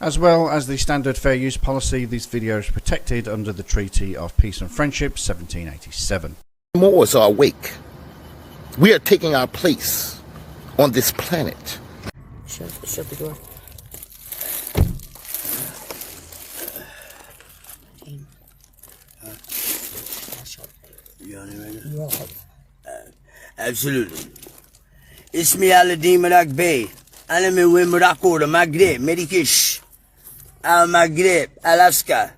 As well as the standard fair use policy, this video is protected under the Treaty of Peace and Friendship 1787. Moors are awake. We are taking our place on this planet. Shut the door. You on it right You now? are. Absolutely. اسمي على الدين مراكبي. أنا من وين Morocco, the Maghreb, Medikish. Al Maghreb, Alaska.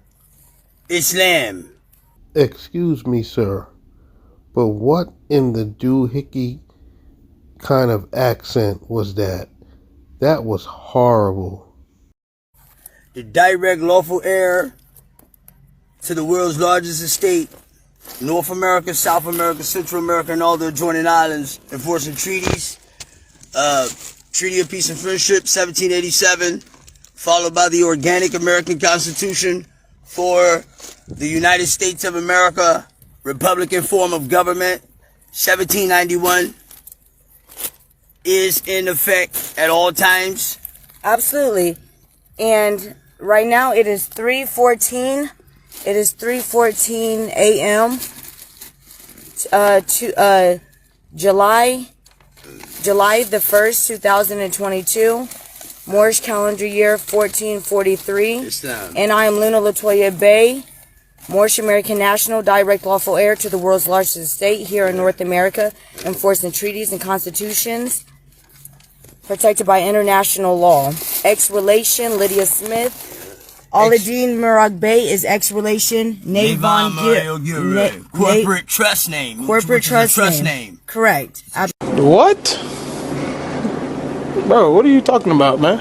Islam. Excuse me, sir, but what in the doohickey kind of accent was that? That was horrible. The direct lawful heir to the world's largest estate, North America, South America, Central America, and all the adjoining islands, enforcing treaties. Treaty of Peace and Friendship, 1787, followed by the organic American Constitution for the United States of America, Republican form of government, 1791, is in effect at all times. Absolutely. And right now it is 3:14. It is 3:14 a.m. July the 1st, 2022. Moorish calendar year 1443. Islam. And I am Luna Latoya Bay, Moorish American national, direct lawful heir to the world's largest estate here in North America, enforcing treaties and constitutions, protected by international law. Ex-relation, Lydia Smith. Aladeen Murad Bey is ex-relation, Navon Corporate trust name. Corporate which is a trust name. Correct. What? Bro, what are you talking about, man?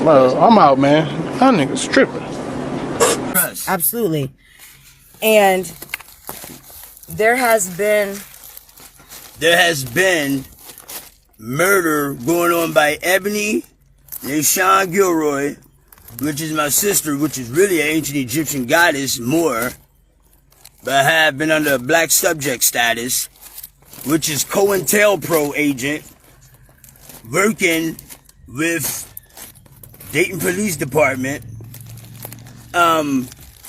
Bro, I'm out, man. That nigga's tripping. Absolutely. And there has been murder going on by Ebony Nishan Gilroy, which is my sister, which is really an ancient Egyptian goddess, Moor, but have been under a black subject status, which is COINTELPRO agent, working with Dayton Police Department,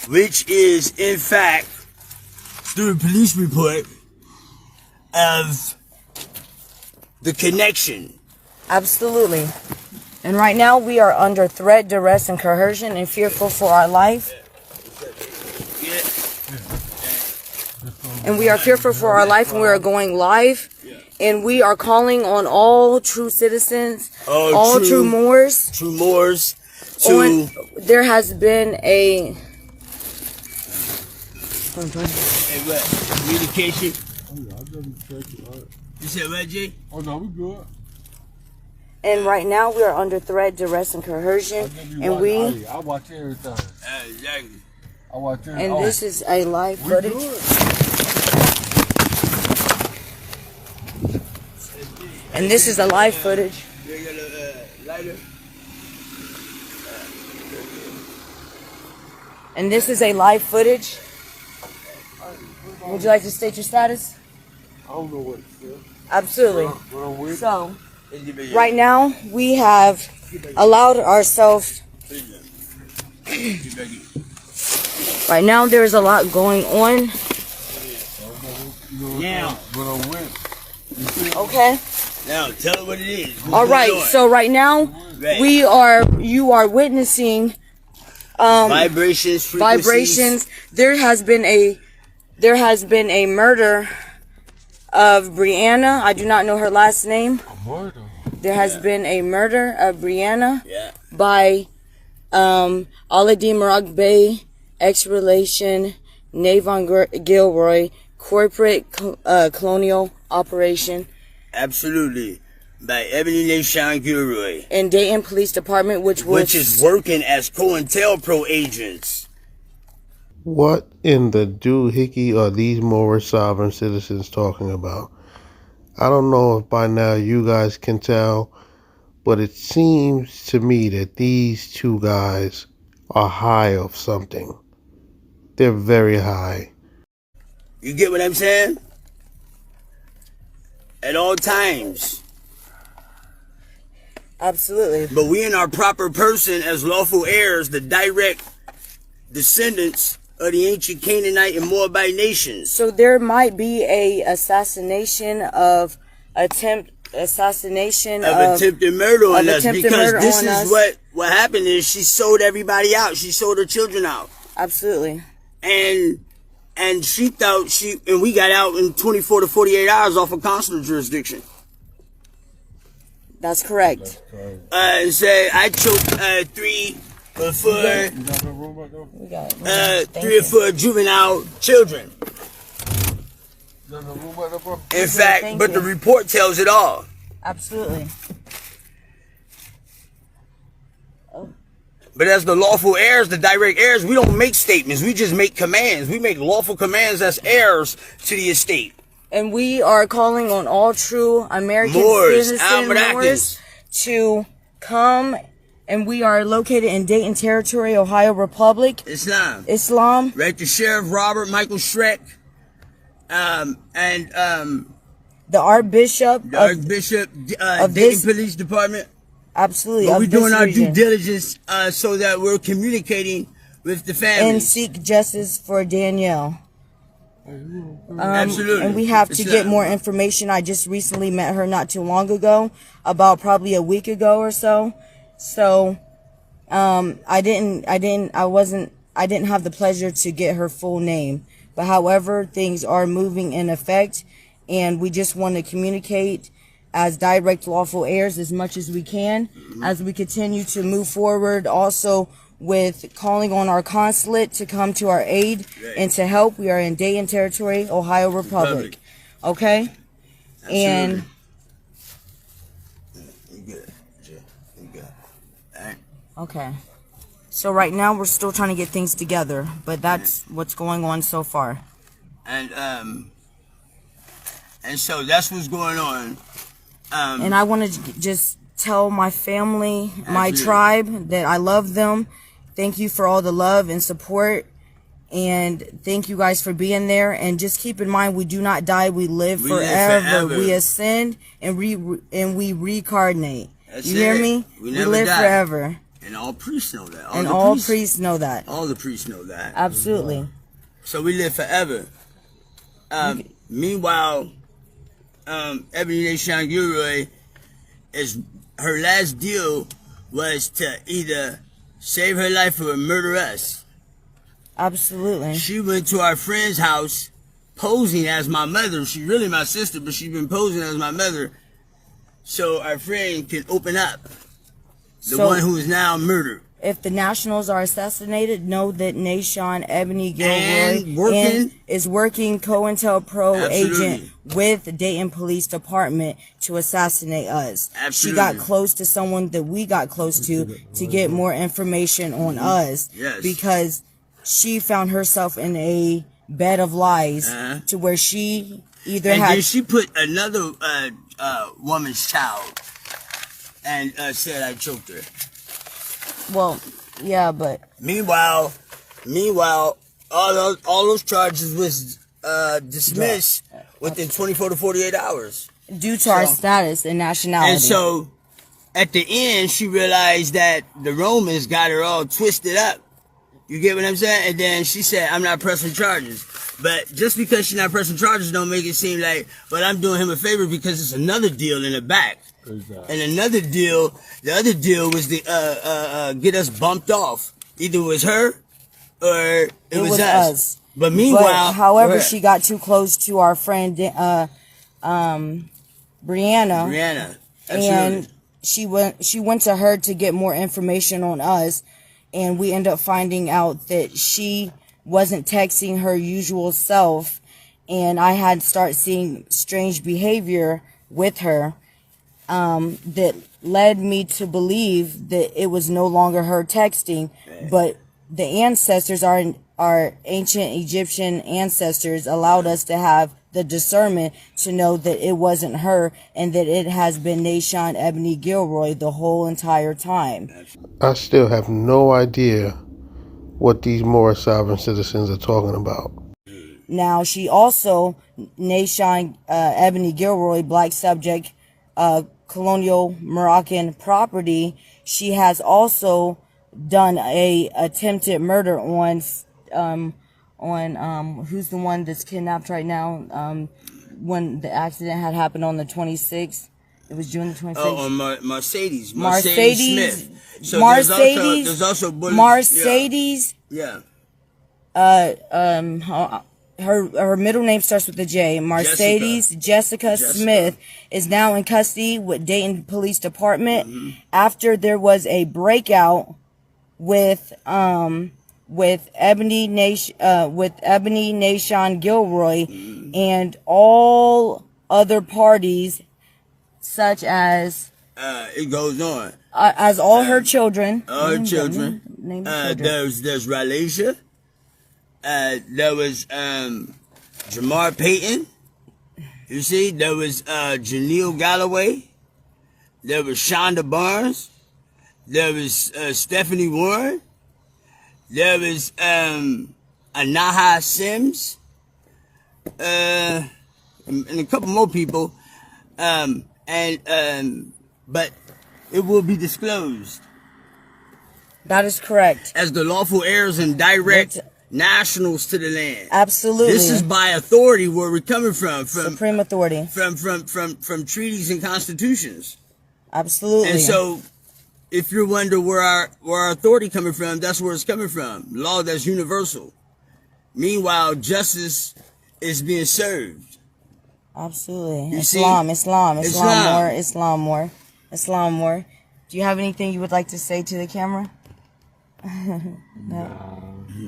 which is in fact, through a police report, of the connection. Absolutely. And right now we are under threat, duress, and coercion and fearful for our life. And we are fearful for our life, and we are going live. And we are calling on all true citizens, all true Moors. True Moors. There has been a communication. You said what, Jay? Oh, no, we good. And right now we are under threat, duress, and coercion. And we... I watch everything. Exactly. I watch everything. And this is a live footage. And this is a live footage. And this is a live footage. Would you like to state your status? I don't know what it is. Absolutely. So, right now we have allowed ourselves. Right now there's a lot going on. Now. Okay. Now, tell her what it is. All right. So right now you are witnessing vibrations, frequencies. vibrations. There has been a murder of Brianna. I do not know her last name. There has been a murder of Brianna by Aladeen Murad Bey, ex-relation Navon Gilroy, corporate colonial operation. Absolutely. By Ebony Nishan Gilroy. And Dayton Police Department, which is working as COINTELPRO agents. What in the doohickey are these Moorish sovereign citizens talking about? I don't know if by now you guys can tell, but it seems to me that these two guys are high of something. They're very high. You get what I'm saying? At all times, Absolutely. But we in our proper person as lawful heirs, the direct descendants of the ancient Canaanite and Moabite nations. So there might be a assassination of attempted murder on us, attempted because murder this on is us. what happened is she sold everybody out. She sold her children out. Absolutely. And she thought and we got out in 24 to 48 hours off of consular jurisdiction. That's correct. Say I choked 3 or 4 We got 3 or 4 juvenile children. In fact, Thank but you. the report tells it all. Absolutely. But as the lawful heirs, the direct heirs, we don't make statements. We just make commands. We make lawful commands as heirs to the estate. And we are calling on all true American Moors, citizen Americans. Moors to come. And we are located in Dayton Territory, Ohio Republic. Islam. Right, the Sheriff Robert Michael Schreck. The Archbishop of Dayton this Police Department. Absolutely. But we're doing our region. due diligence so that we're communicating with the family. And seek justice for Danielle. Absolutely. And we have to get more information. I just recently met her not too long ago, about probably a week ago or so. So, I didn't have the pleasure to get her full name. But however, things are moving in effect, and we just want to communicate as direct lawful heirs as much as we can, as we continue to move forward, also with calling on our consulate to come to our aid and to help. We are in Dayton Territory, Ohio Republic. Okay? Absolutely. And okay. So right now we're still trying to get things together, but that's what's going on so far. And so that's what's going on. And I want to just tell my family, my tribe, that I love them. Thank you for all the love and support. And thank you guys for being there. And just keep in mind, we do not die. We live forever. We ascend and we reincarnate. You hear me? We live forever. And all priests know that. All priests know that. All the priests know that. Absolutely. So we live forever. Meanwhile, Ebony Nation Gilroy, her last deal was to either save her life or murder us. Absolutely. She went to our friend's house posing as my mother. She's really my sister, but she's been posing as my mother so our friend can open up. The one who is now murdered. If the nationals are assassinated, know that Nation Ebony Gilroy is working COINTELPRO agent with the Dayton Police Department to assassinate us. Absolutely. She got close to someone that we got close to get more information on us. Yes. Because she found herself in a bed of lies to where she either and had... then she put another woman's child and said I choked her. Well, yeah, but... Meanwhile, all those charges was dismissed within 24 to 48 hours. Due to our status and nationality. And so, at the end, she realized that the Romans got her all twisted up. You get what I'm saying? And then she said, I'm not pressing charges. But just because she's not pressing charges don't make it seem like, but I'm doing him a favor because it's another deal in the back. Exactly. And another deal, the other deal was the get us bumped off. Either it was her or it was us. But meanwhile, however, she got too close to our friend Brianna. Absolutely. And she went to her to get more information on us, and we ended up finding out that she wasn't texting her usual self, and I had started seeing strange behavior with her. That led me to believe that it was no longer her texting, but the ancestors, our ancient Egyptian ancestors, allowed us to have the discernment to know that it wasn't her and that it has been Nation Ebony Gilroy the whole entire time. I still have no idea what these Moorish sovereign citizens are talking about. Now, she also, Nation Ebony Gilroy, black subject, colonial Moroccan property, she has also done a attempted murder on who's the one that's kidnapped right now, when the accident had happened on the 26th. It was June the 26th. Oh, on Mercedes Mercedes Smith. So there's also bullets. Mercedes. Yeah. Her middle name starts with a J. Mercedes Jessica Smith is now in custody with Dayton Police Department after there was a breakout with Ebony Nation Gilroy and all other parties, such as it goes on. As all her children. All her children. Name the children. There's Ralasia. There was Jamar Payton. You see, there was Janelle Galloway. There was Shonda Barnes. There was Stephanie Warren. There was Anaha Sims. And a couple more people. But it will be disclosed. That is correct. As the lawful heirs and direct nationals to the land. Absolutely. This is by authority where we're coming from Supreme authority. From treaties and constitutions. Absolutely. And so if you're wondering where our authority coming from, that's where it's coming from. Law that's universal. Meanwhile, justice is being served. Absolutely. You Islam see? more. Do you have anything you would like to say to the camera?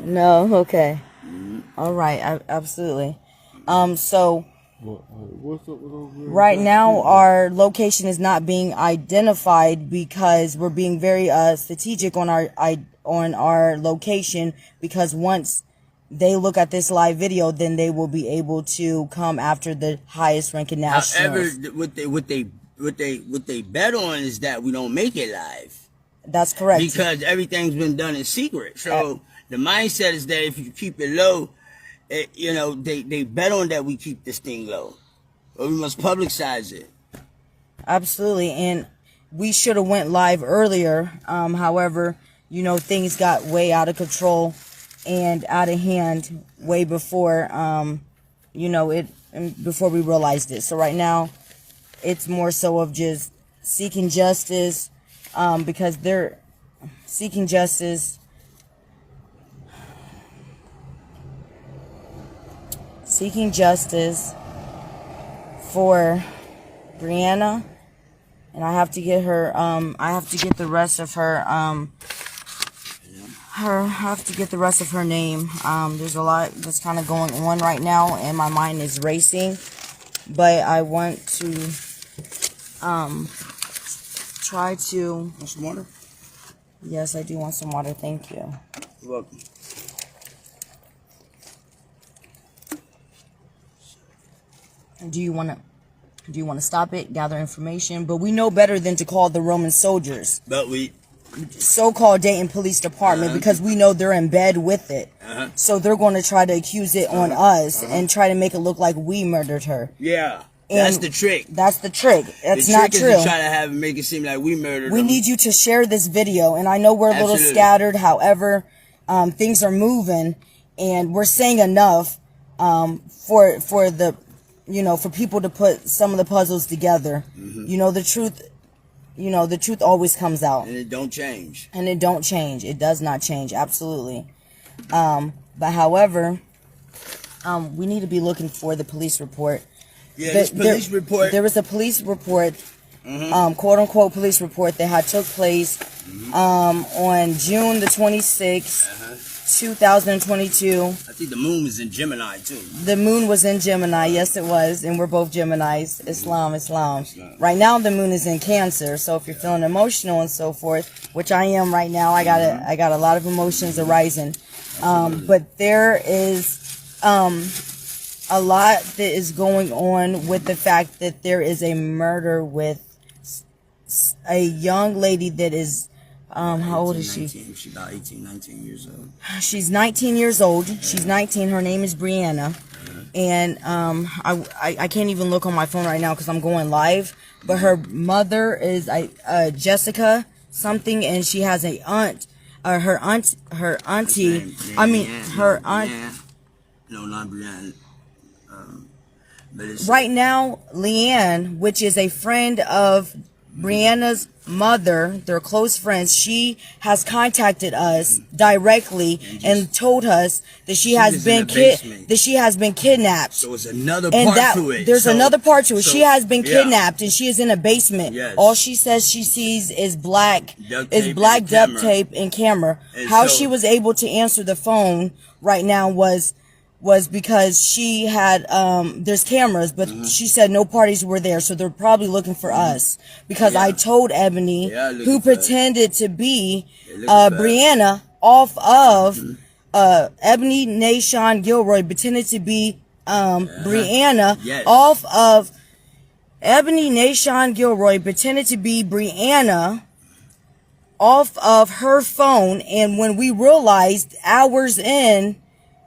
No, okay. All right, absolutely. So What's up with those right now our location is not being identified because we're being very strategic on our location, because once they look at this live video, then they will be able to come after the highest ranking nationals. However, what they bet on is that we don't make it live. That's correct. Because everyth's been done in secret. So the mindset is that if you keep it low, they bet on that we keep this thing low. But we must publicize it. Absolutely. And we should have went live earlier. However, things got way out of control and out of hand way before, before we realized it. So right now, it's more so of just seeking justice, because they're seeking justice. Seeking justice for Brianna, and I have to get her. I have to get the rest of her. I have to get the rest of her name. There's a lot that's kind of going on right now, and my mind is racing. But I want to try to. Want some water? Yes, I do want some water. Thank you. You're welcome. Do you want to stop it, gather information? But we know better than to call the Roman soldiers. But we So-called Dayton Police Department, because we know they're in bed with it. So they're going to try to accuse it on us and try to make it look like we murdered her. Yeah. And that's the trick. That's the trick. That's the not trick true. Is to try to make it seem like we murdered We them. need you to share this video. And I know we're a little scattered. However, things are moving, and we're saying enough for the, for people to put some of the puzzles together. The truth always comes out. And it don't change. And it don't change. It does not change. Absolutely. But however, we need to be looking for the police report. Yeah, this police report. There was a police report, quote unquote police report that had took place on June the 26th, 2022. I think the moon was in Gemini too. The moon was in Gemini, yes it was, and we're both Geminis. Islam. Right now the moon is in Cancer, so if you're feeling emotional and so forth, which I am right now, I got a lot of emotions arising. But there is a lot that is going on with the fact that there is a murder with a young lady that is, how old is she? She's about 18, 19 years old. She's 19 years old. She's 19. Her name is Brianna. and I can't even look on my phone right now because I'm going live. But her mother is Jessica something, and she has a aunt. Her auntie. Her aunt. No, not Brianna. But it's Right now, Leanne, which is a friend of Brianna's mother, they're close friends. She has contacted us directly and told us that she has been kidnapped. So it's another part to it. There's another part to it. So, she has been yeah. kidnapped and she is in a basement. Yes. All she says she sees is black Duct duct tape and camera. And How so- she was able to answer the phone right now was because she had there's cameras, but she said no parties were there, so they're probably looking for us because I told Ebony, who pretended to be Brianna, off of Ebony Nashon Gilroy pretended to be Brianna, off of Ebony Nashon Gilroy pretended to be Brianna off of her phone, and when we realized hours in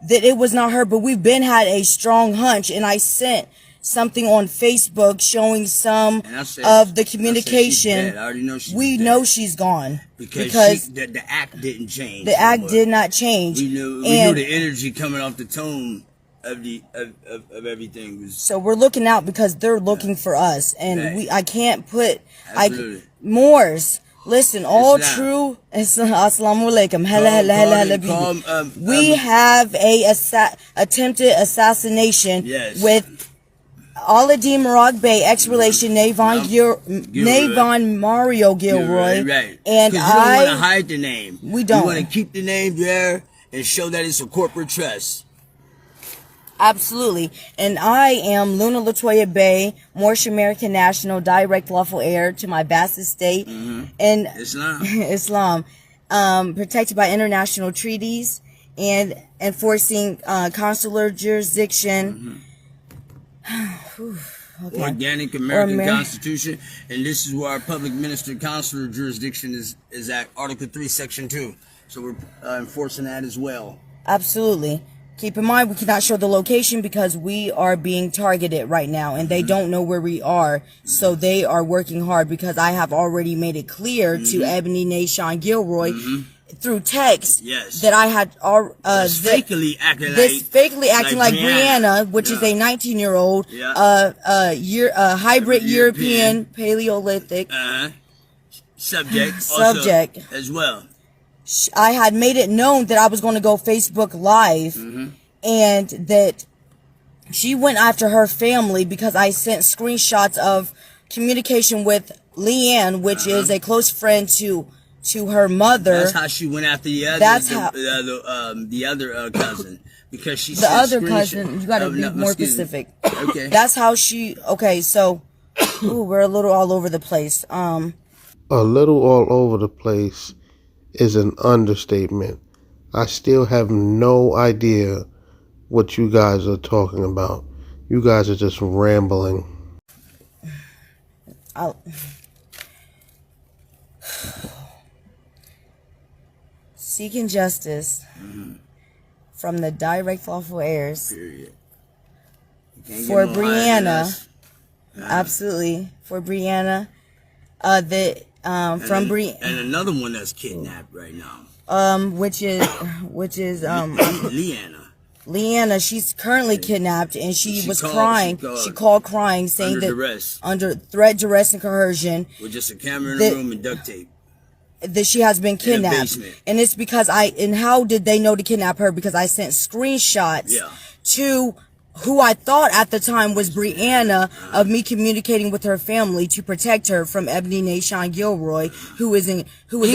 that it was not her, but we've been had a strong hunch, and I sent something on Facebook showing some of the communication. I already know we know she's gone because the act didn't change. The act did not change. We knew the energy coming off the tone of everything was. So we're looking out because they're looking for us, and I can't put Moors. Listen, all true. Assalamu alaikum. We have a attempted assassination with Aladdin Moroccan Bay, ex-relation Navon Mario Gilroy. Right. And you don't want to hide the name. We don't. You want to keep the name there and show that it's a corporate trust. Absolutely. And I am Luna Latoya Bay, Moorish American national, direct lawful heir to my vast estate in Islam, protected by international treaties and enforcing consular jurisdiction. Organic American Constitution, and this is where our public minister consular jurisdiction is at Article 3, Section 2. So we're enforcing that as well. Absolutely. Keep in mind, we cannot show the location because we are being targeted right now and they don't know where we are. So they are working hard because I have already made it clear to Ebony Nashon Gilroy through text that I had fakely acting like Brianna, which is a 19-year-old, hybrid European Paleolithic subject as well. I had made it known that I was going to go Facebook Live and that she went after her family because I sent screenshots of communication with Leanne, which is a close friend to her mother. That's how she went after the other. The other cousin, because she the other cousin. You got to be more specific. Okay. That's how she. Okay, so we're a little all over the place. A little all over the place is an understatement. I still have no idea what you guys are talking about. You guys are just rambling. Seeking justice from the direct lawful heirs for Brianna. Absolutely. For Brianna. And another one that's kidnapped right now. Which is Leanna, she's currently kidnapped and she was crying. She called crying, saying that under threat, duress, and coercion. With just a camera in the room and duct tape. That she has been kidnapped. And it's because and how did they know to kidnap her? Because I sent screenshots to who I thought at the time was Brianna of me communicating with her family to protect her from Ebony Nashon Gilroy, who is a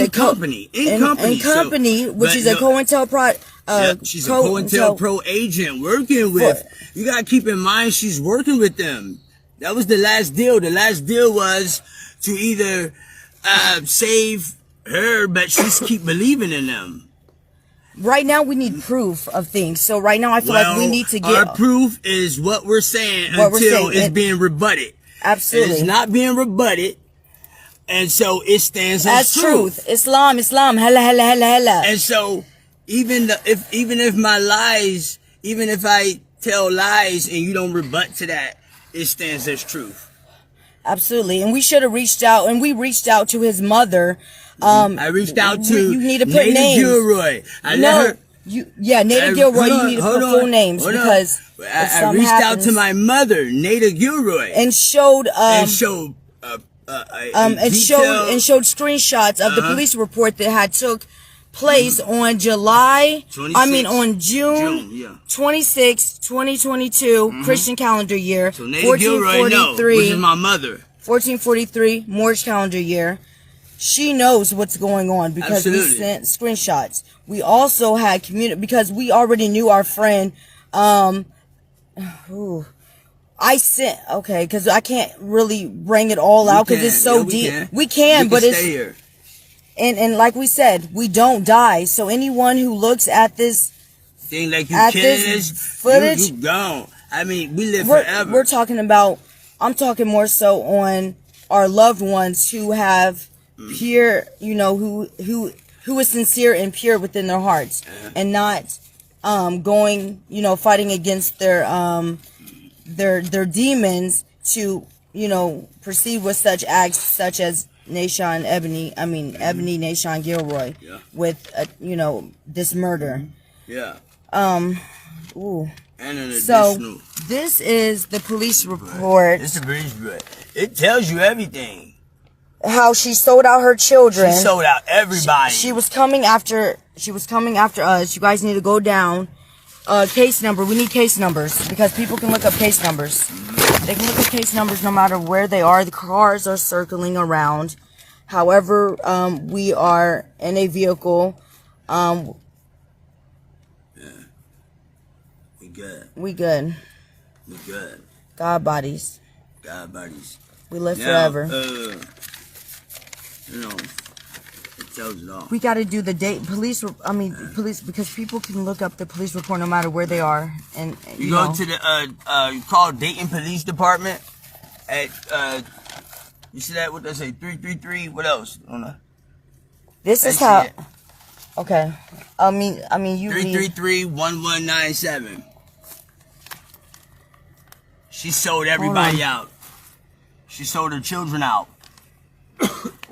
company, which is a COINTELPRO. She's a COINTELPRO agent working with. You gotta keep in mind she's working with them. That was the last deal. The last deal was to either save her, but she's keep believing in them. Right now, we need proof of things. So right now, I feel like we need to get... Our proof is what we're saying until it's being rebutted. Absolutely. And it's not being rebutted. And so it stands as truth. Islam. Hella. And so even if my lies, even if I tell lies and you don't rebut to that, it stands as truth. Absolutely. And we should have reached out, and we reached out to his mother. I reached out to you need to put Nada names. Gilroy. Nada Gilroy, you need to put full names because I reached out to my mother, Nada Gilroy, and showed showed screenshots of the police report that had took place on June 26, 2022, Christian calendar year, so 1443, which is my mother. 1443 Moorish calendar year. She knows what's going on because we sent screenshots. We also had because we already knew our friend. I sent because I can't really bring it all out because it's so deep. We can, but it's stay here. And like we said, we don't die. So anyone who looks at this thing like you at killing this us, footage, you gone. I mean, we live forever. We're talking about. I'm talking more so on our loved ones who have pure, who is sincere and pure within their hearts, and not going, fighting against their demons to, proceed with such acts such as Ebony Nation Gilroy with this murder. Yeah. Ooh. And an so additional. This is the police report. It's the police report. It tells you everything. How she sold out her children. She sold out everybody. She was coming after us. You guys need to go down. Case number. We need case numbers because people can look up case numbers. They can look up case numbers no matter where they are. The cars are circling around. However, we are in a vehicle. We good. God bodies. We live forever. It tells it all. We got to do the police, because people can look up the police report no matter where they are. And you go to the, you call Dayton Police Department at, you see that, what they say, 333, what else? This is how, okay. You 333-1197. She sold everybody out. She sold her children out.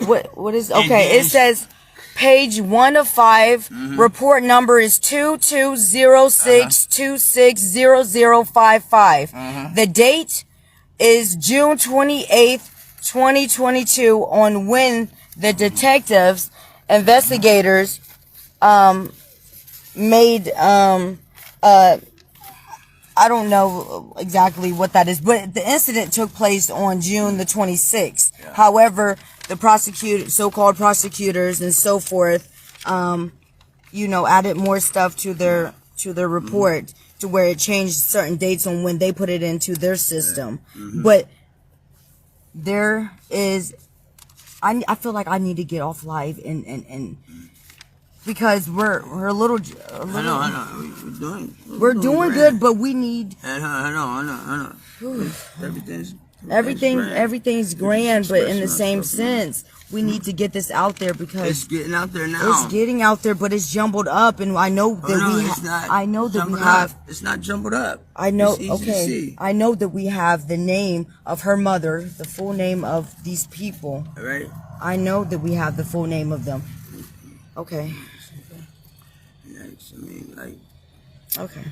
What is okay? It says page 1 of 5. Report number is 2206260055. The date is June 28th, 2022. On when the detectives, investigators, made I don't know exactly what that is, but the incident took place on June the 26th. Yeah. However, the so-called prosecutors and so forth, added more stuff to their report to where it changed certain dates on when they put it into their system. But there is, I feel like I need to get off live and because we're a little. I know. We're doing good, but we need. I know. Everything's grand, but in the same sense, we need to get this out there because it's getting out there now. It's getting out there, but it's jumbled up, and I know that It's not jumbled up. I know. Okay. I know that we have the name of her mother, the full name of these people. All right. I know that we have the full name of them. Okay. Okay.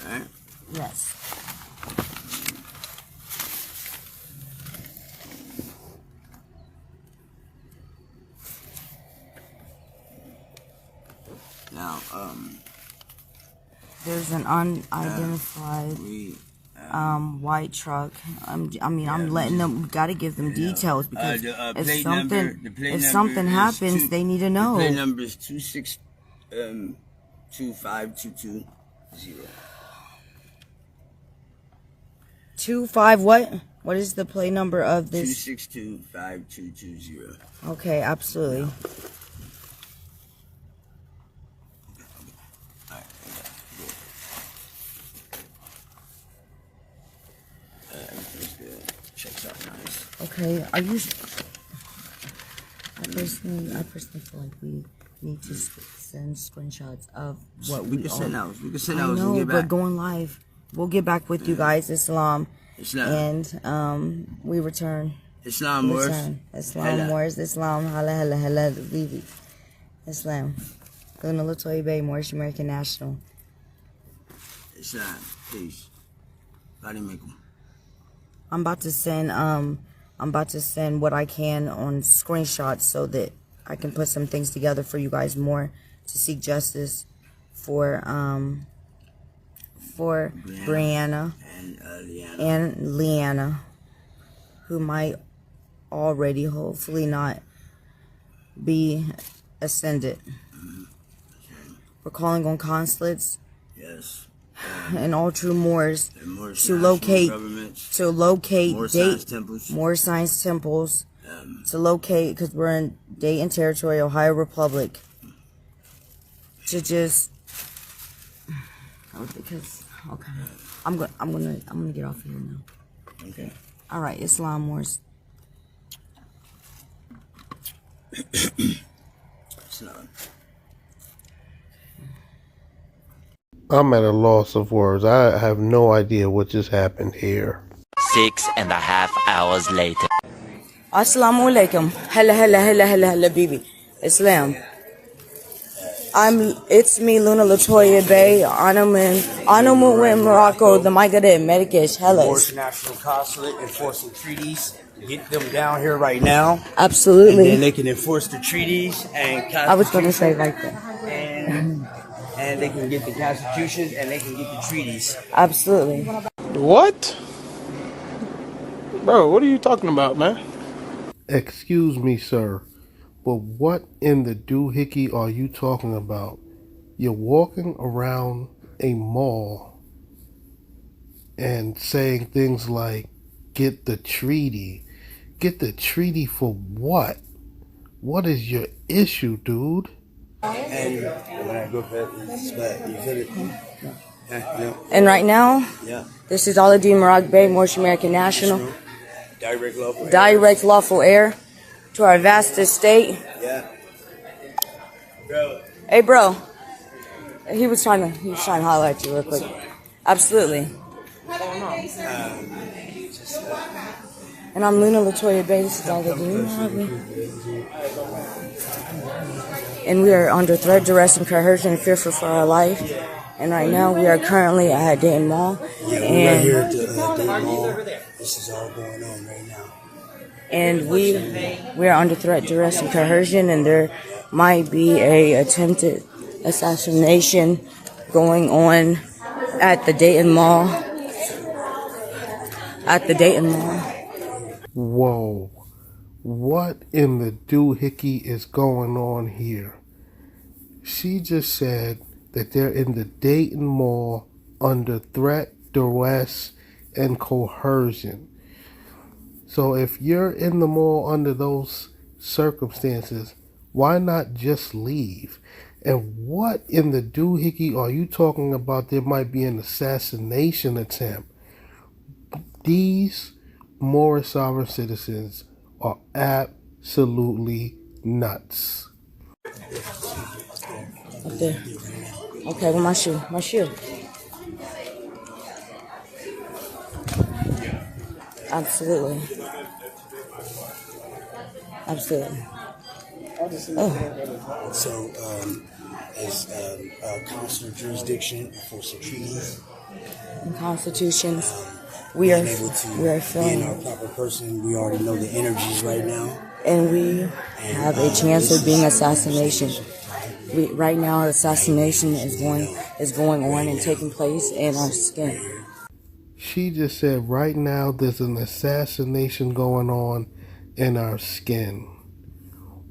Alright. Yes. Now, there's an unidentified white truck. I'm letting them. We gotta give them details because if something happens, they need to know. The plate number is 2625220. 25 what? What is the plate number of this? 2625220. Okay, absolutely. Okay, are you? I personally feel like we need to send screenshots of what We we can send are. those. We can send I those and know, get but back. going live. We'll get back with you guys, Islam. Islam. And we return. Islam Moors. Islam Hella. Moors. Islam. Hala. Vivi. Islam. Luna Latoya Bay, Moorish American National. Islam. Peace. Body make 'em. I'm about to send what I can on screenshots so that I can put some things together for you guys more to seek justice for Brianna and Leanna, who might already, hopefully not, be ascended. We're calling on consulates Yes. and all true Moors Moorish to national locate governments, Moorish science temples, to locate, because we're in Dayton territory, Ohio Republic, to just because okay, I'm gonna get off here now. Okay. All right, Islam Moors. Islam. I'm at a loss of words. I have no idea what just happened here. 6.5 hours later. Assalamu alaikum. Hella, baby. Islam. It's me, Luna Latoya Bay, Anamu in Morocco, the Migadid, Medicash, Hellas. Moorish National Consulate enforcing treaties. Get them down here right now. Absolutely. And then they can enforce the treaties and I was going to say like that. And they can get the constitutions and they can get the treaties. Absolutely. What? Bro, what are you talking about, man? Excuse me, sir, but what in the doohickey are you talking about? You're walking around a mall and saying things like, get the treaty. Get the treaty for what? What is your issue, dude? And when I go back, it's back. You feel it? Yeah. And right now, Yeah. this is Aladdin Moroccan Bay, Moorish American National. Direct Lawful heir to our vast estate. Yeah. Bro. Hey, bro. He was trying to holler at you real quick. Absolutely. And I'm Luna Latoya Bay. This is Aladdin. And we are under threat, duress, and coercion, and fearful for our life. And right now, we are currently at Dayton Mall. Yeah, we're right here at the Dayton Mall. This is all going on right now. And we are under threat, duress, and coercion, and there might be a attempted assassination going on at the Dayton Mall. Whoa. What in the doohickey is going on here? She just said that they're in the Dayton Mall under threat, duress, and coercion. So if you're in the mall under those circumstances, why not just leave? And what in the doohickey are you talking about? There might be an assassination attempt. These Moorish sovereign citizens are absolutely nuts. Up there. Okay, well, my shoe. Absolutely. Oh. So, as consular jurisdiction for some treaties, In constitutions, we are being feeling, our proper person, we already know the energies right now. and we have a chance of being assassination. Right now, assassination is going on and taking place in our skin. She just said right now there's an assassination going on in our skin.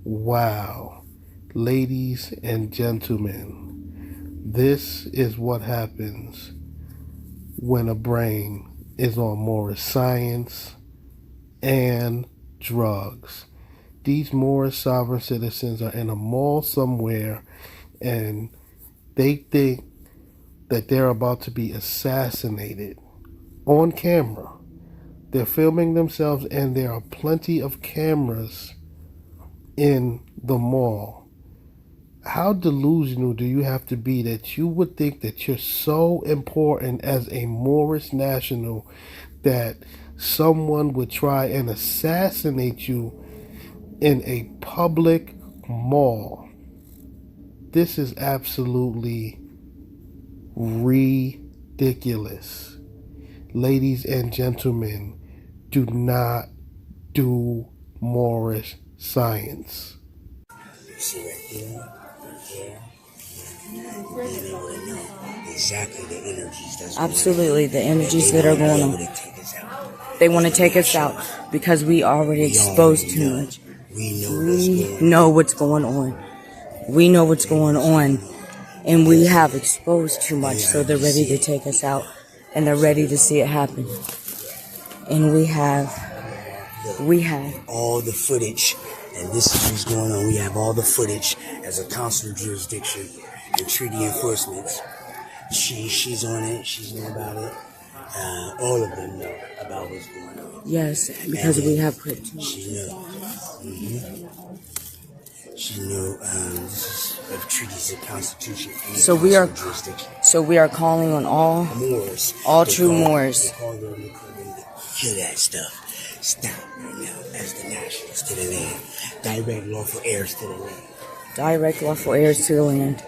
Wow. Ladies and gentlemen, this is what happens when a brain is on Moorish science and drugs. These Moorish sovereign citizens are in a mall somewhere and they think that they're about to be assassinated on camera. They're filming themselves and there are plenty of cameras in the mall. how delusional do you have to be that you would think that you're so important as a Moorish national that someone would try and assassinate you in a public mall? This is absolutely ridiculous. Ladies and gentlemen, do not do Moorish science. You see right there, you know exactly the energies that's Absolutely, the energies that are going on. They want to take us out because we already exposed too much. We know what's going on. We know what's going on. And we have exposed too much, so they're ready to take us out. And they're ready to see it happen. And we have all the footage, and this is what's going on. We have all the footage as a consular jurisdiction and treaty enforcement. She's on it. She's know about it. All of them know about what's going on. Yes, because we have put. She know. She know. This is of treaties and constitution. And so we are. So we are calling on all Moors, all true Moors. Kill that stuff. Stop right now as the nationals to the land. Direct lawful heirs to the land. Direct lawful heirs to the land.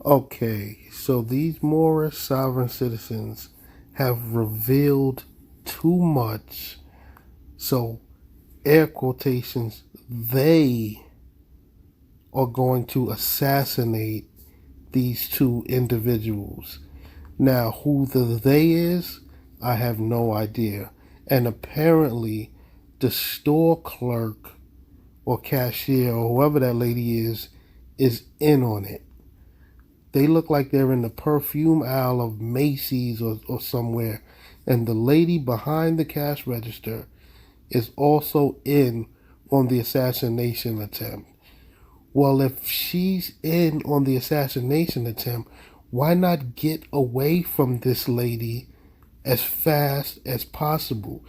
Okay, so these Moorish sovereign citizens have revealed too much. So, air quotations, they are going to assassinate these two individuals. Now, who the they is, I have no idea. And apparently, the store clerk or cashier or whoever that lady is in on it. They look like they're in the perfume aisle of Macy's or somewhere. And the lady behind the cash register is also in on the assassination attempt. Well, if she's in on the assassination attempt, why not get away from this lady as fast as possible?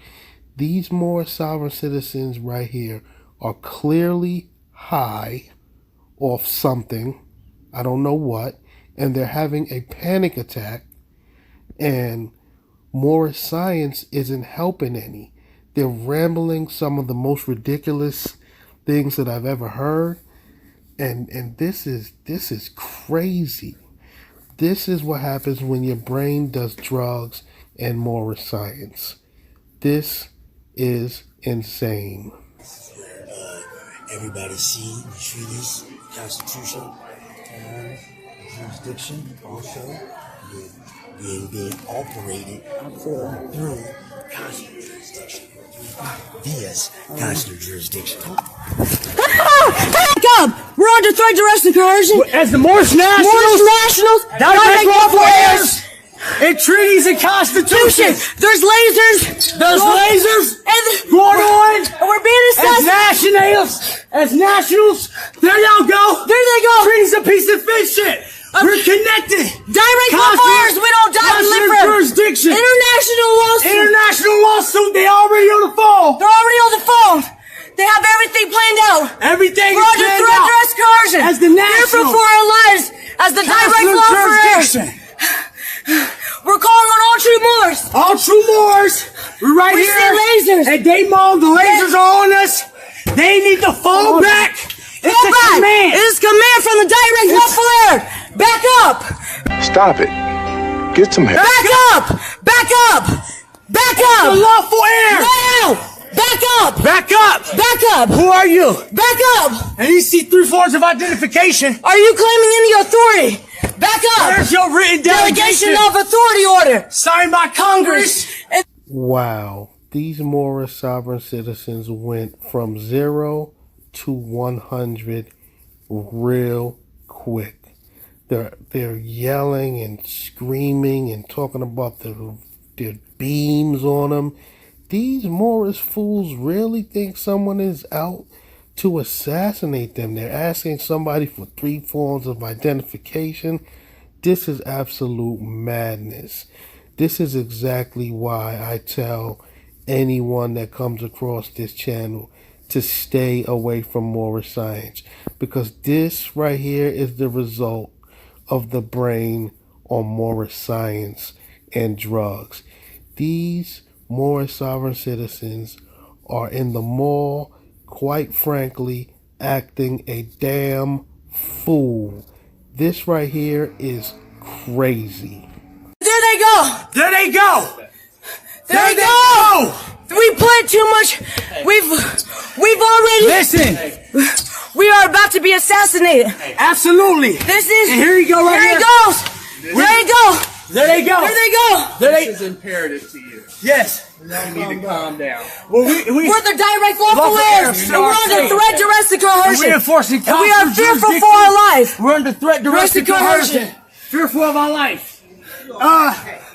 These Moorish sovereign citizens right here are clearly high off something, I don't know what, and they're having a panic attack, and Moorish science isn't helping any. They're rambling some of the most ridiculous things that I've ever heard, and this is crazy. This is what happens when your brain does drugs and Moorish science. This is insane. This is where everybody see the treaties, constitution, jurisdiction also being operated through consular jurisdiction. Via consular jurisdiction. Back up! We're under threat, duress, and coercion. As the Moorish nationals, direct lawful heirs, and treaties and constitution. There's lasers. And going on. And we're being assassin. As nationals. There y'all go. There they go. Treaties a piece of fish shit. We're connected. Direct lawful heirs. We don't die with liver. Jurisdiction. International lawsuit. They already on the phone. They're already on the phone. They have everything planned out. Everything we're is under planned threat, out. duress, coercion. As the national. Fear for our lives. As the direct lawful heirs. We're calling on all true Moors. All true Moors. We're right we here. We see lasers. At Dayton, the lasers are on us. They need to fall back. It's a command. It is command from the direct lawful heir. Back up. Stop it. Get some help. Back up. Back up. Back up. The lawful heir. Now. Back up. Back up. Back up. Who are you? Back up. And you see 3 forms of identification. Are you claiming any authority? Back up. Where's your written delegation of authority order? Signed by Congress. Wow. These Moorish sovereign citizens went from 0 to 100 real quick. They're yelling and screaming and talking about their beams on them. These Moorish fools really think someone is out to assassinate them. They're asking somebody for 3 forms of identification. This is absolute madness. This is exactly why I tell anyone that comes across this channel to stay away from Moorish science, because this right here is the result of the brain on Moorish science and drugs. These Moorish sovereign citizens are in the mall, quite frankly, acting a damn fool. This right here is crazy. There they go! There they go! There they go! We played too much. We've already. Listen! We are about to be assassinated. Absolutely! This is. And here you go right here. here. There it goes! There they go! There they go! There they go! This is imperative to you. Yes! You need to calm down. Well, We're the direct lawful heirs, and we're under threat, duress, and coercion. We're enforcing And we are fearful for our life. We're under threat, duress, and coercion. Fearful of our life.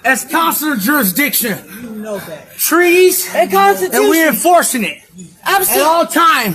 As consular jurisdiction. You know that. Treaties and constitution. And we're enforcing it. Absolutely. At all time.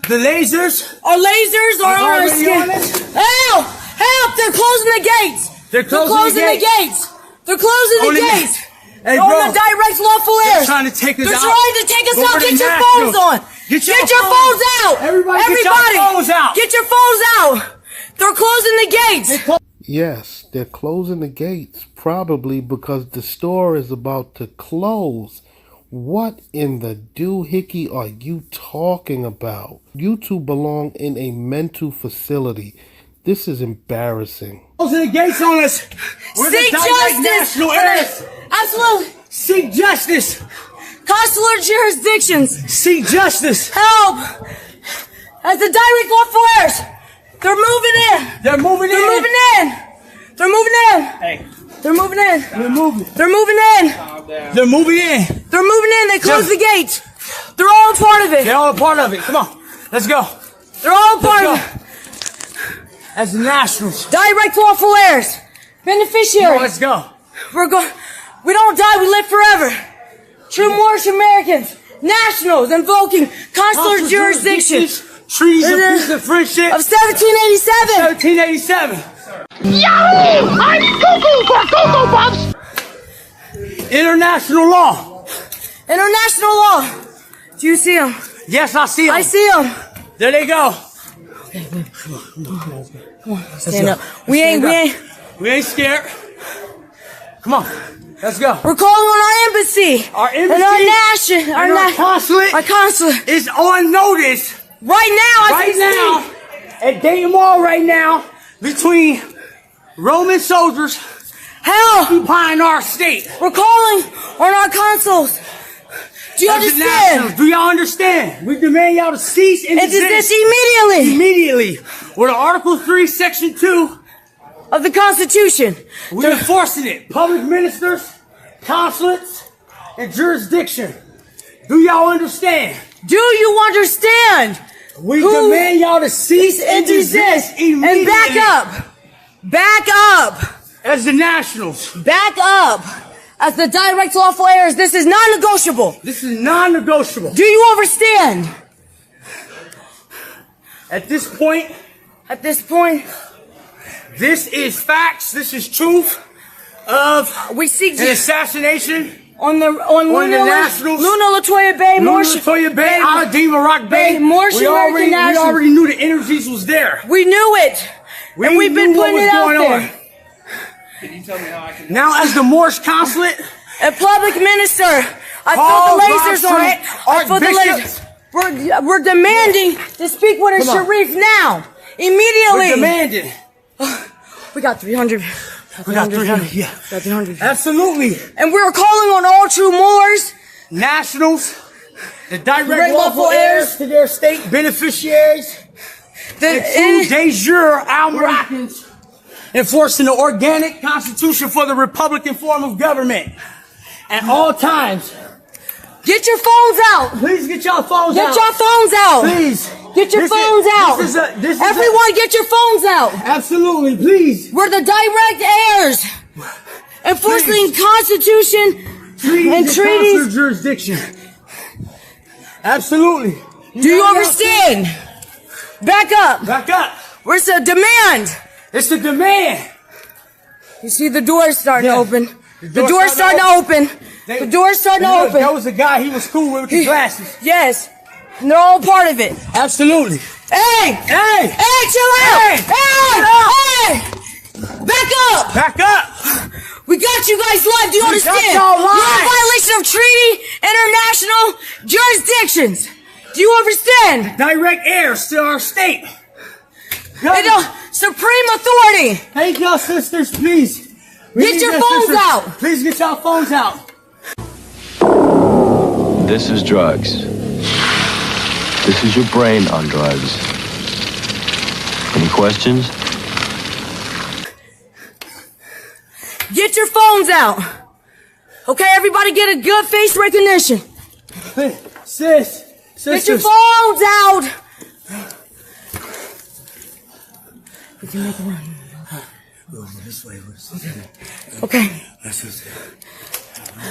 The lasers. Our lasers are on our skin. Help! Help! They're closing the gates. They're closing the gates. They're closing the gates. Hey, they're on the direct lawful heirs. They're trying to take us out. They're trying to take us out. Get your phones on. Get your phones out. Everybody get your phones out. Get your phones out. They're closing the gates. Yes, they're closing the gates, probably because the store is about to close. What in the doohickey are you talking about? You two belong in a mental facility. This is embarrassing. Closing the gates on us. We're Seek the direct justice. national heirs. Absolutely. Seek justice. Consular jurisdictions. Seek justice. Help. As the direct lawful heirs. They're moving in. They're moving in. They're moving in. They're moving in. Hey. They're moving in. They're moving. They're moving in. Calm down. They're moving in. They're moving in. They closed the gates. They're all a part of it. They're all a part of it. Come on. Let's go. They're all a part of it. As the nationals. Direct lawful heirs. Beneficiaries. Let's go. We're going. We don't die. We live forever. True Moorish Americans. Nationals invoking consular jurisdictions. Treaties of peace and friendship. Of 1787. 1787. Yahoo! I'm cuckoo for Cocoa Puffs! International law. International law. Do you see them? Yes, I see them. I see them. There they go. Come on, stand up. We ain't scared. Come on, let's go. We're calling on our embassy. Our embassy and our consulate. Our consulate is on notice right now. Right now, at Dayton Mall. Right now, between Roman soldiers occupying our state. We're calling on our consuls. Do you understand? Do y'all understand? We demand y'all to cease and desist immediately. Immediately. With Article 3, Section 2 of the Constitution. We're enforcing it. Public ministers, consulates, and jurisdiction. Do y'all understand? Do you understand? We demand y'all to cease and desist immediately. And back up. Back up. As the nationals. Back up. As the direct lawful heirs, this is non-negotiable. This is non-negotiable. Do you understand? At this point. This is facts. This is truth of we seek an assassination on the nationals. Luna Latoya Bay, Moorish Latoya Bay, Al-Adin Moroccan Bay. Moorish American nationals. We already knew the energies was there. We knew it. And we've been putting it out there. Can you tell me how I can... Now, as the Moorish consulate, a public minister, I felt the lasers on it. I felt the lasers. We're demanding to speak with a Sharif now, immediately. We're demanding. We got 300. We got 300. Yeah, got 300. Absolutely. And we're calling on all true Moors, nationals, the direct lawful heirs to their state beneficiaries, the true de jure Moroccans, enforcing the organic constitution for the Republican form of government at all times. Get your phones out. Please get your phones Get out. your phones out. Please. Get your phones out. Everyone get your phones out. Absolutely, please. We're the direct heirs. Enforcing constitution and treaties. Jurisdiction. Absolutely. Do you understand? Back up. Back up. Where's the demand? It's the demand. You see the door's starting to open. The door's starting to open. The door's starting to open. That was the guy he was cool with the glasses. Yes. And they're all part of it. Absolutely. Hey! Hey! Hey, chill out! Hey! Back up! Back up! We got you guys live, do you understand? y'all live. You're in violation of treaty, international jurisdictions. Do you understand? Direct heirs to our state. And supreme authority. Hey, y'all sisters, please. Get your phones out. Please get y'all phones out. This is drugs. This is your brain on drugs. Any questions? Get your phones out. Okay, everybody get a good face recognition. Sis. Get your phones out. We can make a run. This way. Okay.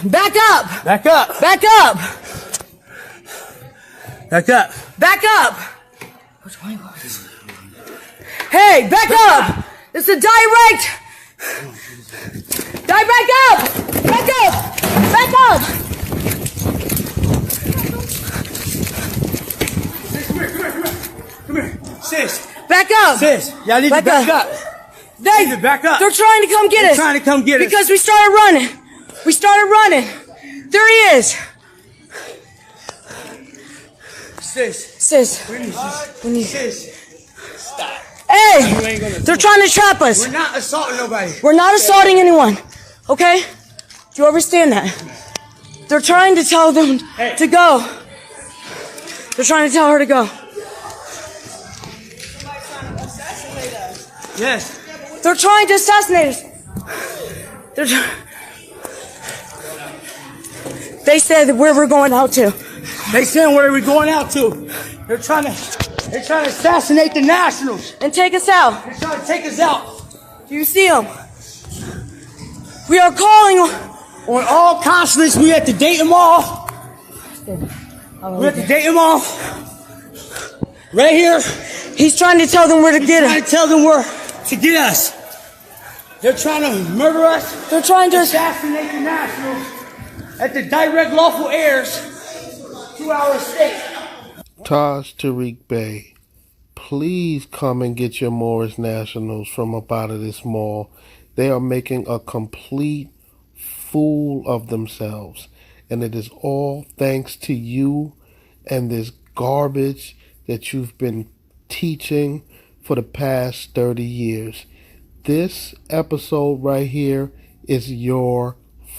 Back up. Back up. Back up. Back up. Back up. Hey, back up. It's a direct. Back up. Back up. Back up. Come here. Sis. Back up. Sis. Y'all need to back up. Back up. They're trying to come get us. They're trying to come get us. Because we started running. There he is. Sis. We need. Sis. Stop. Hey! They're trying to trap us. We're not assaulting nobody. We're not assaulting anyone. Okay? Do you understand that? They're trying to tell them to go. They're trying to tell her to go. Yes. They're trying to assassinate us. They said that where we're going out to. They saying where are we going out to? They're trying to assassinate the nationals. And take us out. They're trying to take us out. Do you see them? We are calling on all consulates. We at the Dayton Mall. We're at the Dayton Mall. Right here. He's trying to tell them where to get us. Trying to tell them where to get us. They're trying to murder us. They're trying to assassinate the nationals at the direct lawful heirs to our state. Taj Tariq Bey, please come and get your Moorish nationals from up out of this mall. They are making a complete fool of themselves. And it is all thanks to you and this garbage that you've been teaching for the past 30 years. This episode right here is your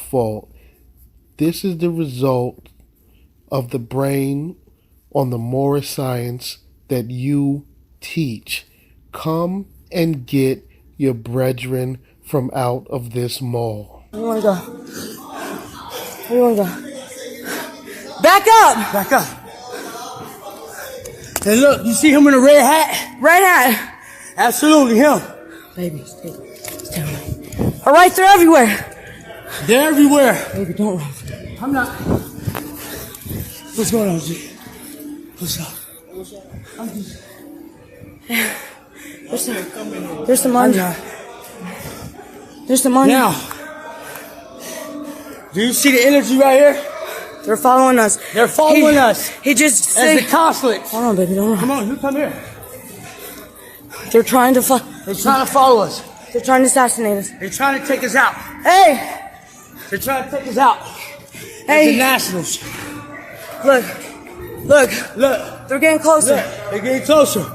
fault. This is the result of the brain on the Moorish science that you teach. Come and get your brethren from out of this mall. Where you want to go? Where you want to go? Back up! Back up. Hey, look, you see him in a red hat? Red hat. Absolutely him. Baby, stay away. All right, they're everywhere. They're everywhere. Baby, don't run. I'm not. What's going on, G? What's up? I'm just. There's some under. There's some under. Now, do you see the energy right here? They're following us. They're following us. He just said. As the consulate. Hold on, baby, don't run. Come on, you come here. They're trying to follow. They're trying to follow us. They're trying to assassinate us. They're trying to take us out. Hey! They're trying to take us out. Hey! The nationals. Look. They're getting closer. Look, they're getting closer.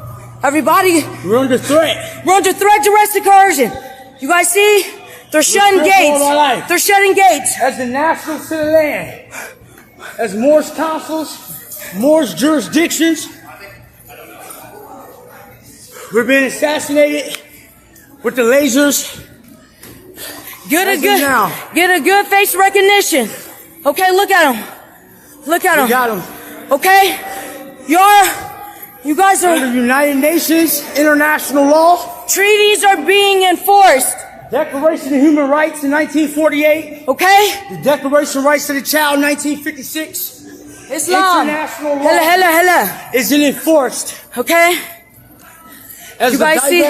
Everybody. We're under threat. We're under threat to arrest coercion. You guys see? They're shutting gates. They're shutting gates. As the nationals to the land. As Moorish consuls, Moorish jurisdictions. We're being assassinated with the lasers. Get a good face recognition. Okay, look at him. Look at him. We got him. Okay? You guys are under United Nations international law. Treaties are being enforced. Declaration of Human Rights in 1948. Okay? The Declaration of Rights of the Child in 1956. Islam. International law Hella. isn't enforced. Okay? As you guys see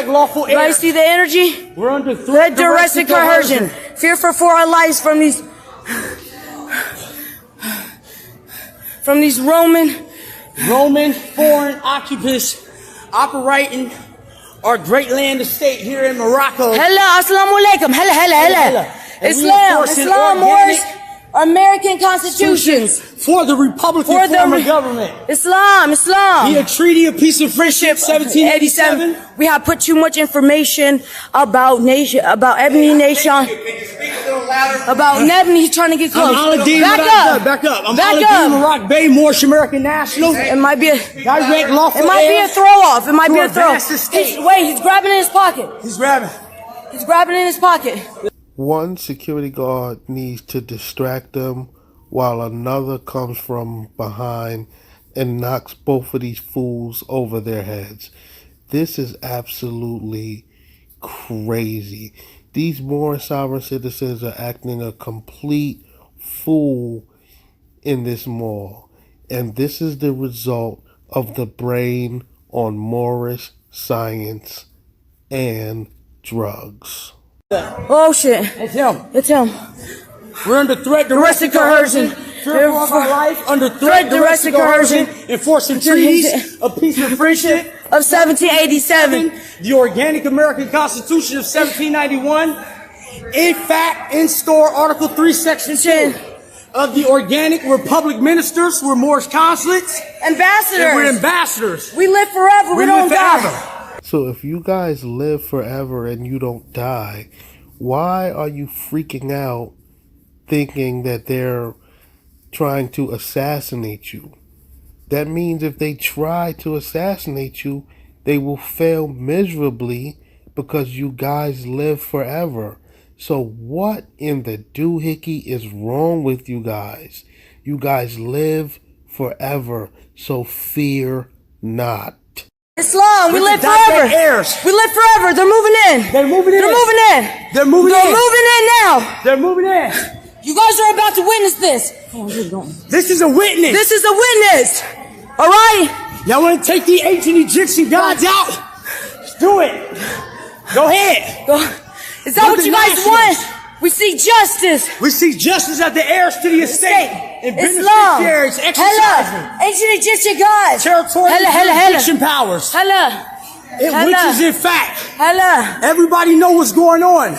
the energy? We're under threat, duress, and coercion. Fear for our lives from these Roman Roman foreign occupants operating our great land estate here in Morocco. Hella, assalamu alaikum. Hella. Islam, Moorish American constitutions. For the Republican form of government. Islam. The Treaty of Peace and Friendship, 1787. We have put too much information about Ebony Nation. About Nebny, he's trying to get close. Back up. I'm Aladdin Moroccan Bay, Moorish American National. It might be a direct lawful. It might be a throw off. He's grabbing in his pocket. He's grabbing in his pocket. One security guard needs to distract them while another comes from behind and knocks both of these fools over their heads. This is absolutely crazy. These Moorish sovereign citizens are acting a complete fool in this mall. And this is the result of the brain on Moorish science and drugs. Oh shit. It's him. We're under threat, duress, and coercion. Fear of our life, under threat, duress, and coercion. Enforcing treaties of peace and friendship of 1787. The Organic American Constitution of 1791. In fact, in store, Article 3, Section 2 of the Organic Republic ministers. We're Moorish consulates. Ambassadors. And we're ambassadors. We live forever. We don't die. So if you guys live forever and you don't die, why are you freaking out thinking that they're trying to assassinate you? That means if they try to assassinate you, they will fail miserably because you guys live forever. So what in the doohickey is wrong with you guys? You guys live forever, so fear not. Islam, we live forever. We live forever. They're moving in. They're moving in now. They're moving in. You guys are about to witness this. This is a witness. All right? Y'all want to take the ancient Egyptian gods out? Let's do it. Go ahead. Is that what you guys want? We seek justice. We seek justice at the heirs to the estate. Islam. Exercising ancient Egyptian gods. Territorial jurisdiction powers. Which is in fact. Everybody know what's going on.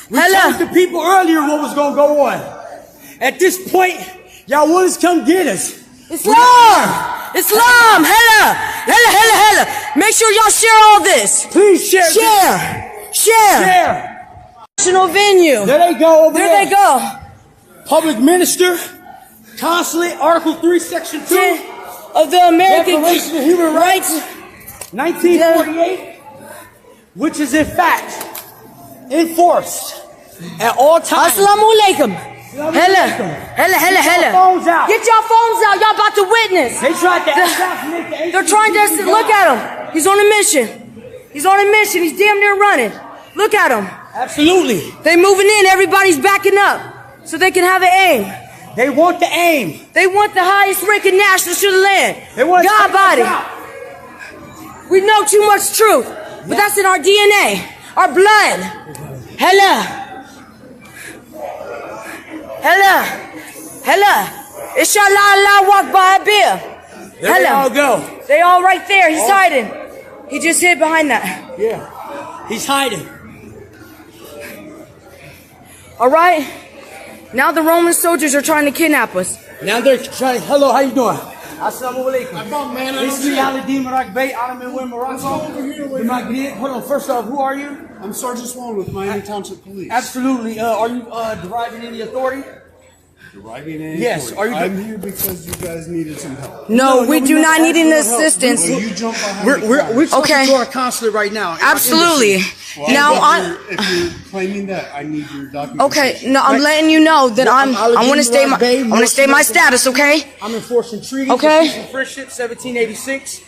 We told the people earlier what was going to go on. At this point, y'all want us to come get us. Islam. Make sure y'all share all this. Please share. National venue. There they go over there. There they go. Public minister, consulate, Article 3, Section 2 of the American Declaration of Human Rights, 1948, which is in fact enforced at all times. Assalamu alaikum. Hella. Get your phones out. Y'all about to witness. They tried to assassinate the They're trying to look at him. He's on a mission. He's damn near running. Look at him. Absolutely. They moving in. Everybody's backing up so they can have an aim. They want the aim. They want the highest ranking nationals to the land. They want God body. We know too much truth, but that's in our DNA, our blood. Hella. Inshallah, Allah walk by a beer. There they all go. They all right there. He's hiding. He just hid behind that. Yeah. He's hiding. All right. Now the Roman soldiers are trying to kidnap us. Now they're trying. Hello, how you doing? Assalamu alaikum. This is Aladdin Moroccan Bay, Ottoman Win, Morocco. Hold on. First off, who are you? I'm Sergeant Swan with Miami Township Police. Absolutely. Are you deriving any authority? Deriving any yes. authority? Are you? I'm here because you guys needed some help. No, we do not need any assistance. Well, you jump behind we're talking to our consulate right now. Absolutely. Well, now, if you're claiming that, I need your documentation. Okay, no, I'm letting you know that I want to stay my status. Okay. I'm enforcing treaties. Okay. Friendship 1786,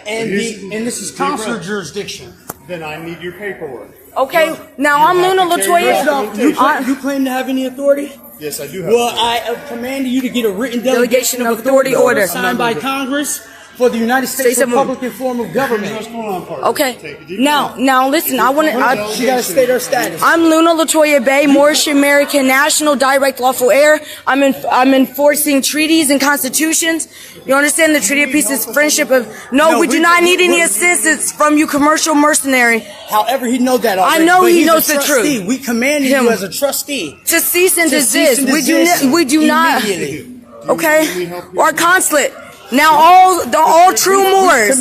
and this is consular jurisdiction. Then I need your paperwork. Okay. Now I'm Luna Latoya. You claim to have any authority? Yes, I do have. Well, I have commanded you to get a written delegation of authority order signed by Congress for the United States Say Republican form of government. What's going on, partner? Okay. Now, listen. I want to. She got to state her status. I'm Luna Latoya Bay, Moorish American national direct lawful heir. I'm enforcing treaties and constitutions. You understand the Treaty of Peace is friendship of. No, we do not need any assistance from you, commercial mercenary. However, he knows that already. I know but he he's knows a the trustee. truth. We command you as a trustee To cease and to cease desist. and desist We do not. immediately. Okay. Our consulate. Now all true Moors.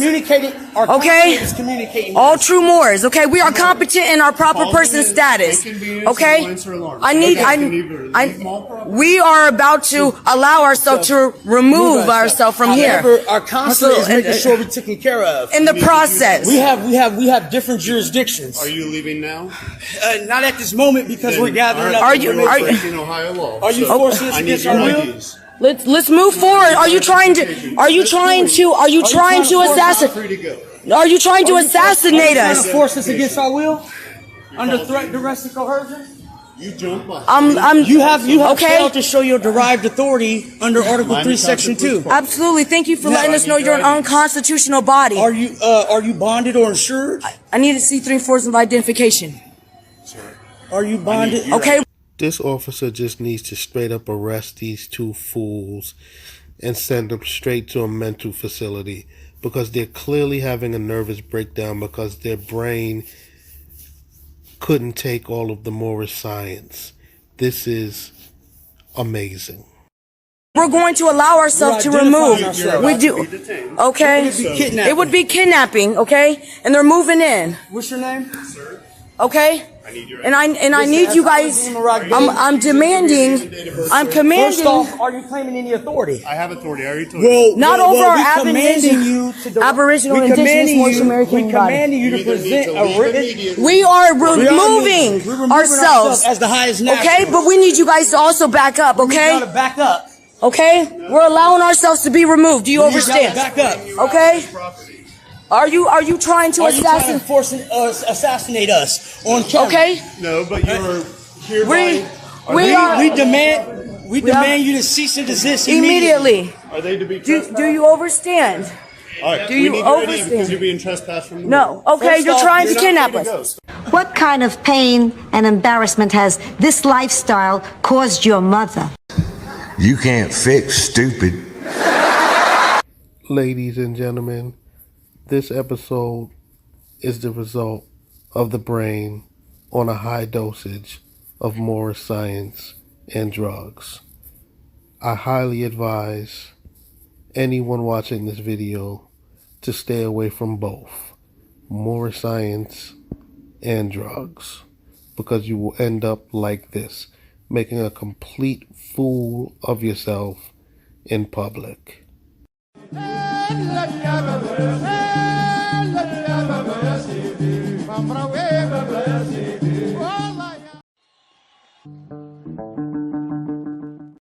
Okay. All true Moors. Okay. We are competent in our proper person status. Okay. We are about to allow ourselves to remove ourselves from here. However, our consulate is making sure we're taken care of. In the process. We have different jurisdictions. Are you leaving now? Not at this moment because we're gathering up. Are you Ohio law? Are you forcing us against our will? Let's move forward. Are you trying to assassinate us? Force us against our will? Under threat, duress, and coercion? You jump on. You have okay. failed to show your derived authority under Article 3, Section 2. Absolutely. Thank you for letting us know you're an unconstitutional body. Are you bonded or insured? I need to see 3/4 of identification. Are you bonded? Okay. This officer just needs to straight up arrest these two fools and send them straight to a mental facility because they're clearly having a nervous breakdown because their brain couldn't take all of the Moorish science. This is amazing. We're going to allow ourselves to remove. We do. Okay. It would be kidnapping. Okay. And they're moving in. What's your name? Okay. And I need you guys. I'm demanding. I'm commanding. First off, are you claiming any authority? I have authority. I already told you. Not over our Aboriginal Indigenous Moorish American body. We commanding you to present a written. We are removing ourselves as the highest national. Okay, but we need you guys to also back up. Okay. We gotta back up. Okay, we're allowing ourselves to be removed. Do you understand? Back up. Okay. Are you trying to assassinate us on camera? Okay. No, but you're hereby. We demand you to cease and desist immediately. Are they to be do you understand? All right. Do you understand? Because you're being trespassed from the No. Okay, you're trying to kidnap us. What kind of pain and embarrassment has this lifestyle caused your mother? You can't fix stupid. Ladies and gentlemen, this episode is the result of the brain on a high dosage of Moorish science and drugs. I highly advise anyone watching this video to stay away from both Moorish science and drugs because you will end up like this, making a complete fool of yourself in public.